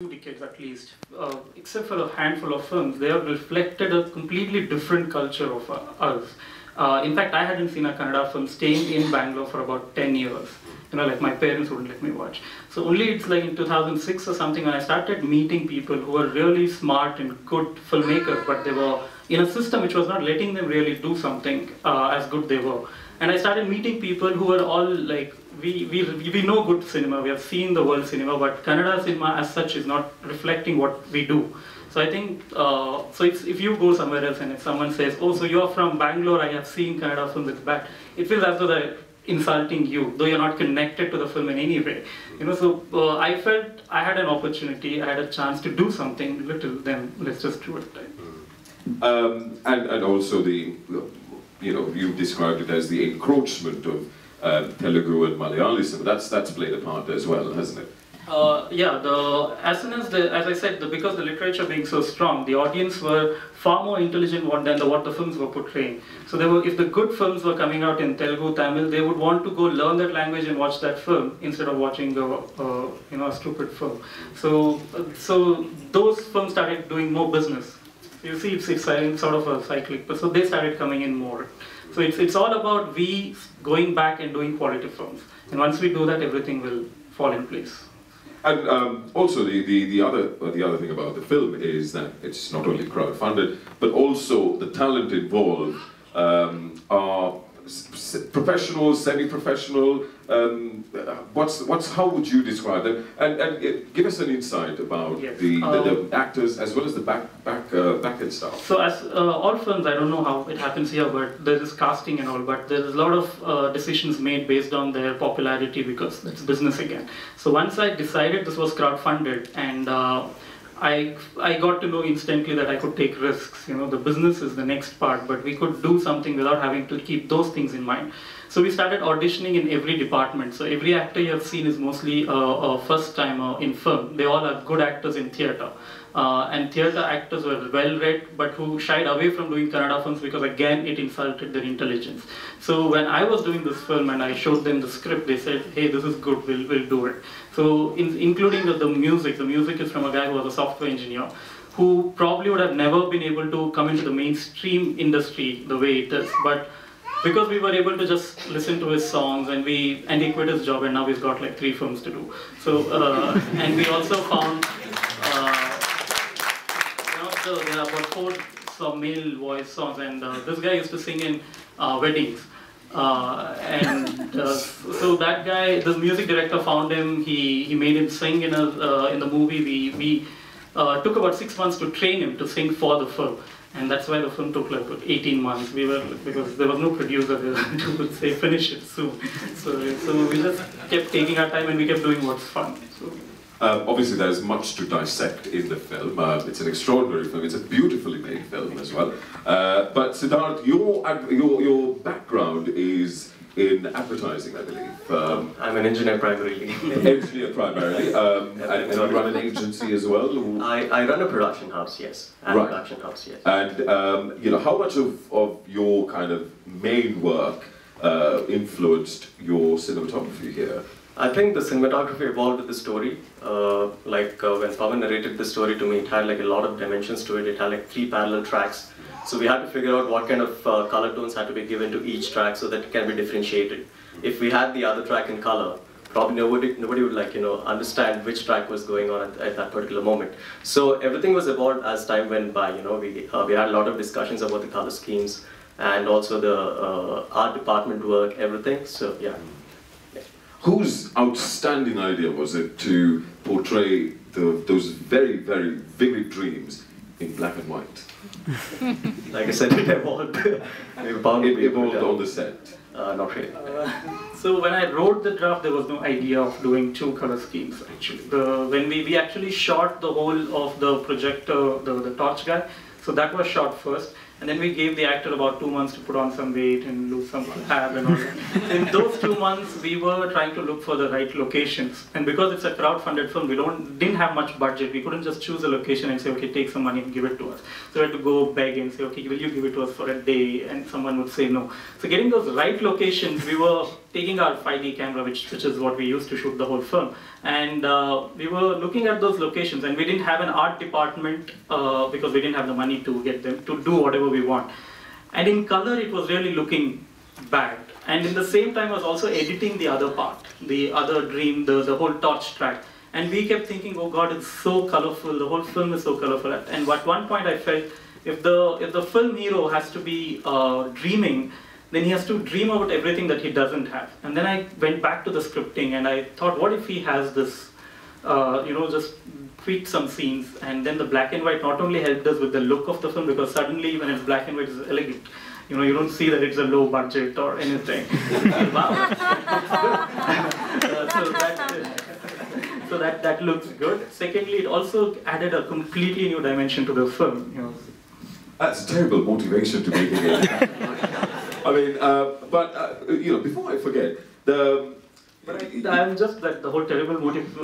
2 decades at least, except for a handful of films, they have reflected a completely different culture of us. In fact, I hadn't seen a Kannada film staying in Bangalore for about 10 years. Like my parents wouldn't let me watch. So only it's like in 2006 or something when I started meeting people who were really smart and good filmmakers, but they were in a system which was not letting them really do something as good they were. And I started meeting people who were all like, we know good cinema, we have seen the world cinema, but Kannada cinema as such is not reflecting what we do. So I think, if you go somewhere else and if someone says, oh, so you're from Bangalore, I have seen Kannada films, it's bad, it feels as though they're insulting you, though you're not connected to the film in any way. So I felt I had an opportunity, I had a chance to do something little, then let's just do it. And also you described it as the encroachment of Telugu and Malayali cinema. That's played a part as well, hasn't it? As I said, because the literature being so strong, the audience were far more intelligent than what the films were portraying. So if the good films were coming out in Telugu, Tamil, they would want to go learn that language and watch that film instead of watching a stupid film. So those films started doing more business. You see, it's sort of a cyclic, but so they started coming in more. So it's all about we going back and doing quality films, and once we do that, everything will fall in place. And also the other thing about the film is that it's not only crowd-funded, but also the talent involved are professional, semi-professional. How would you describe them? And give us an insight about the actors as well as the back-end staff. So as all films, I don't know how it happens here, but there is casting and all, but there is a lot of decisions made based on their popularity because it's business again. So once I decided this was crowd-funded and I got to know instantly that I could take risks. The business is the next part, but we could do something without having to keep those things in mind. So we started auditioning in every department. So every actor you have seen is mostly a first-timer in film. They all are good actors in theatre. And theatre actors were well-read, but who shied away from doing Kannada films because, again, it insulted their intelligence. So when I was doing this film and I showed them the script, they said, hey, this is good, we'll do it. So including the music is from a guy who was a software engineer, who probably would have never been able to come into the mainstream industry the way it is. But because we were able to just listen to his songs and he quit his job and now he's got like 3 films to do. So, and we also found, there are about 4 male voice songs, and this guy used to sing in weddings. So that guy, the music director found him, he made him sing in the movie. We took about 6 months to train him to sing for the film. And that's why the film took like 18 months. Because there was no producer who would say finish it soon. So we just kept taking our time and we kept doing what's fun. So. Obviously, there's much to dissect in the film. It's an extraordinary film. It's a beautifully made film as well. But Siddharth, your background is in advertising, I believe. I'm an engineer primarily. Engineer primarily, and you run an agency as well. I run a production house, yes. And right. Production house, yes. And how much of your kind of main work influenced your cinematography here? I think the cinematography evolved with the story. When Pawan narrated the story to me, it had like a lot of dimensions to it. It had like 3 parallel tracks. So we had to figure out what kind of color tones had to be given to each track so that it can be differentiated. If we had the other track in color, probably nobody would understand which track was going on at that particular moment. So everything was evolved as time went by. We had a lot of discussions about the color schemes and also the art department work, everything. So yeah. Whose outstanding idea was it to portray those very, very vivid dreams in black and white? Like I said, it evolved. It evolved on the set? Not really. So when I wrote the draft, there was no idea of doing 2 color schemes actually. When we actually shot the whole of the projector, the torch guy, so that was shot first. And then we gave the actor about 2 months to put on some weight and lose some hair and all that. In those 2 months, we were trying to look for the right locations. And because it's a crowd-funded film, we didn't have much budget. We couldn't just choose a location and say, okay, take some money and give it to us. So we had to go beg and say, okay, will you give it to us for a day? And someone would say no. So getting those right locations, we were taking our 5D camera, which is what we used to shoot the whole film, and we were looking at those locations, and we didn't have an art department because we didn't have the money to get them to do whatever we want. And in color, it was really looking bad. And in the same time, I was also editing the other part, the other dream, the whole torch track. And we kept thinking, oh God, it's so colorful. The whole film is so colorful. And at one point, I felt if the film hero has to be dreaming, then he has to dream about everything that he doesn't have. And then I went back to the scripting, and I thought, what if he has this, just tweak some scenes, and then the black and white not only helped us with the look of the film, because suddenly when it's black and white, it's elegant. You don't see that it's a low budget or anything. Wow. So that looks good. Secondly, it also added a completely new dimension to the film. That's a terrible motivation to make it. I mean, before I forget, I'm just that the whole terrible motive.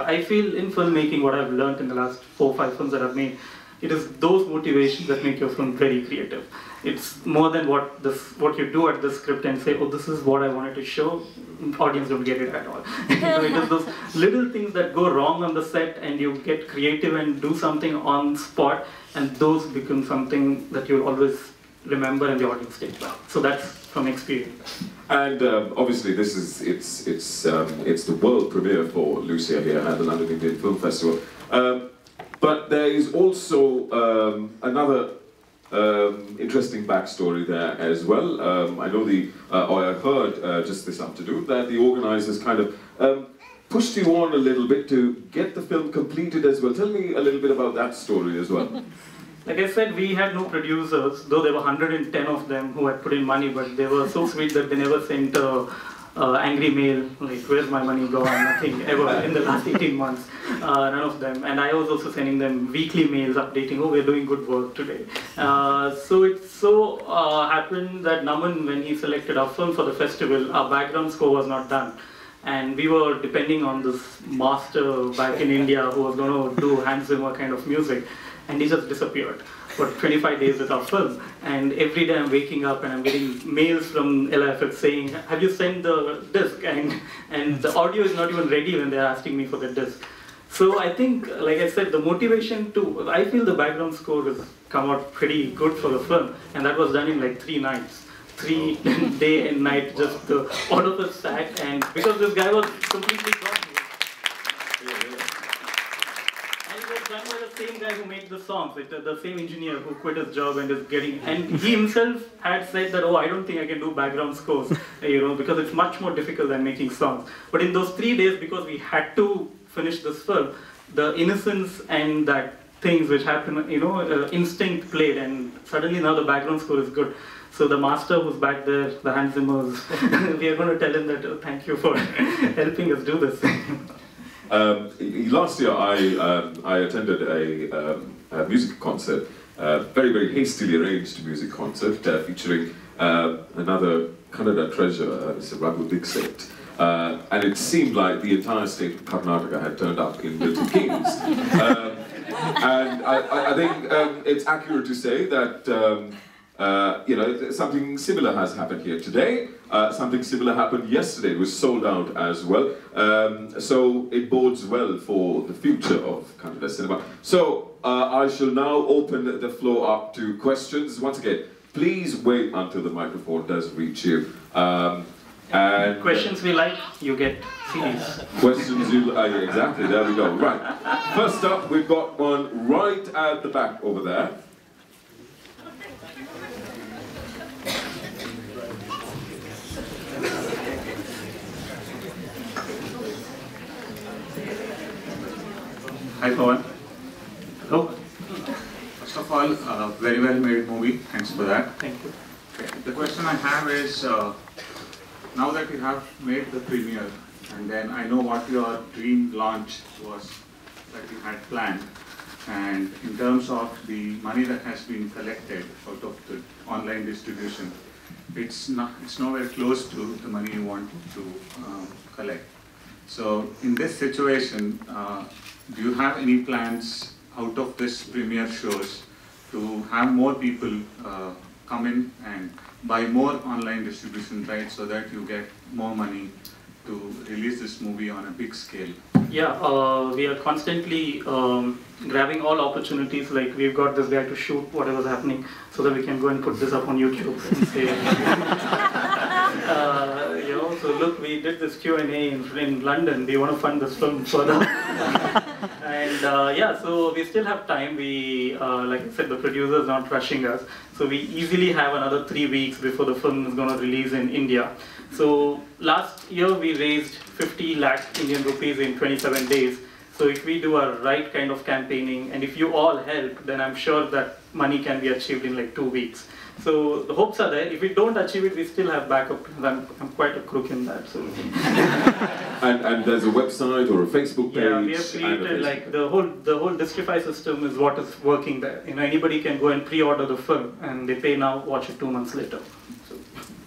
I feel in filmmaking, what I've learned in the last 4 or 5 films that I've made, it is those motivations that make your film very creative. It's more than what you do at the script and say, oh, this is what I wanted to show. Audience don't get it at all. It is those little things that go wrong on the set, and you get creative and do something on spot, and those become something that you'll always remember and the audience takes back. So that's from experience. And obviously, this is it's the world premiere for Lucia here at the London Indian Film Festival. But there is also another interesting backstory there as well. I know or I heard just this afternoon that the organisers kind of pushed you on a little bit to get the film completed as well. Tell me a little bit about that story as well. Like I said, we had no producers, though there were 110 of them who had put in money, but they were so sweet that they never sent angry mail, like, where's my money gone, nothing ever in the last 18 months, none of them. And I was also sending them weekly mails updating, oh, we're doing good work today. So it happened that Naman, when he selected our film for the festival, our background score was not done. And we were depending on this master back in India who was going to do Hans Zimmer kind of music. And he just disappeared for 25 days with our film. And every day I'm waking up and I'm getting mails from LIFF saying, have you sent the disc? And the audio is not even ready when they're asking me for the disc. So I think, like I said, the motivation I feel the background score has come out pretty good for the film. And that was done in like 3 nights. 3 day and night, just all of us sat, and because this guy was completely gone. Done by the same guy who made the songs, the same engineer who quit his job and is getting, and he himself had said that, oh, I don't think I can do background scores, because it's much more difficult than making songs. But in those 3 days, because we had to finish this film, the innocence and that things which happen, instinct played, and suddenly now the background score is good. So the master who's back there, the Hans Zimmers, we are going to tell him that, oh, thank you for helping us do this. Last year, I attended a music concert, very, very hastily arranged music concert featuring another Kannada treasure, Mr. Raghu Dixit. And it seemed like the entire state of Karnataka had turned up in Little Kings. And I think it's accurate to say that something similar has happened here today. Something similar happened yesterday. It was sold out as well. So it bodes well for the future of Kannada cinema. So I shall now open the floor up to questions. Once again, please wait until the microphone does reach you. And questions we like, you get CDs. Questions you yeah, exactly, there we go. Right. First up, we've got one right at the back over there. Hi Pawan. Hello. First of all, very well made movie. Thanks for that. Thank you. Okay. The question I have is, now that you have made the premiere, and then I know what your dream launch was that you had planned, and in terms of the money that has been collected out of the online distribution, it's nowhere close to the money you want to collect. So in this situation, do you have any plans out of this premiere shows to have more people come in and buy more online distribution rights so that you get more money to release this movie on a big scale? Yeah, we are constantly grabbing all opportunities. Like we've got this guy to shoot whatever's happening, so that we can go and put this up on YouTube and say, so look, we did this Q&A in London. We want to fund this film further. And so we still have time. We, like I said, the producer is not rushing us. So we easily have another 3 weeks before the film is going to release in India. So last year we raised 50 lakh Indian rupees in 27 days. So if we do a right kind of campaigning, and if you all help, then I'm sure that money can be achieved in like 2 weeks. So the hopes are there. If we don't achieve it, we still have backup. I'm quite a crook in that. So. And there's a website or a Facebook page. Yeah, we have created like the whole Distrify system is what is working there. Anybody can go and pre-order the film, and they pay now, watch it 2 months later. So.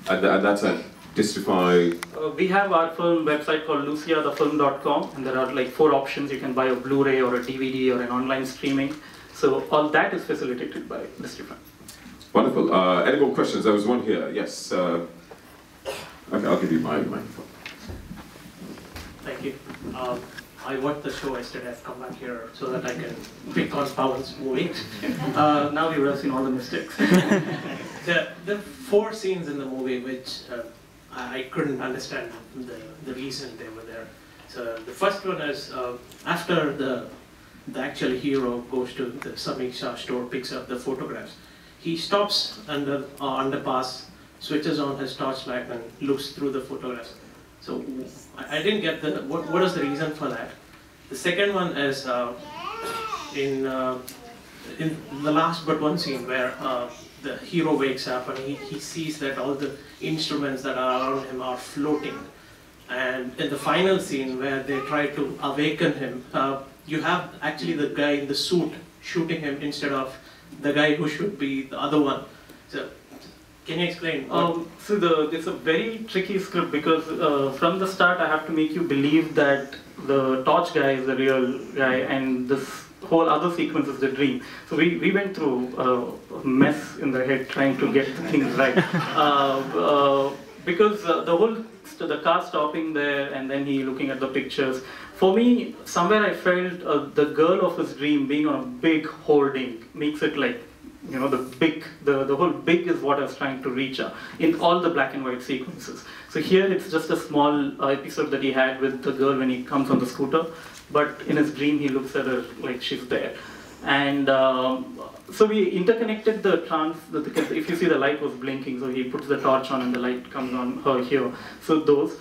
And that's at Distrify. We have our film website called luciathefilm.com, and there are like 4 options. You can buy a Blu-ray or a DVD or an online streaming. So all that is facilitated by Distrify. Wonderful. Any more questions? There was one here. Yes. Okay, I'll give you my microphone. Thank you. I watched the show yesterday. I've come back here so that I can pick on Pawan's movie. Now you would have seen all the mistakes. The 4 scenes in the movie which I couldn't understand the reason they were there. So the first one is after the actual hero goes to the Samiksha store, picks up the photographs. He stops under underpass, switches on his torchlight and looks through the photographs. So I didn't get what is the reason for that. The second one is in the last but one scene where the hero wakes up and he sees that all the instruments that are around him are floating. And in the final scene where they try to awaken him, you have actually the guy in the suit shooting him instead of the guy who should be the other one. So, can you explain? It's a very tricky script because from the start I have to make you believe that the torch guy is the real guy and this whole other sequence is the dream. So we went through a mess in the head trying to get things right. Because the car stopping there and then he looking at the pictures. For me, somewhere I felt the girl of his dream being on a big hoarding makes it like, the whole big is what I was trying to reach in all the black and white sequences. So here it's just a small episode that he had with the girl when he comes on the scooter, but in his dream he looks at her like she's there. And so we interconnected the if you see the light was blinking, so he puts the torch on and the light comes on her here. So those.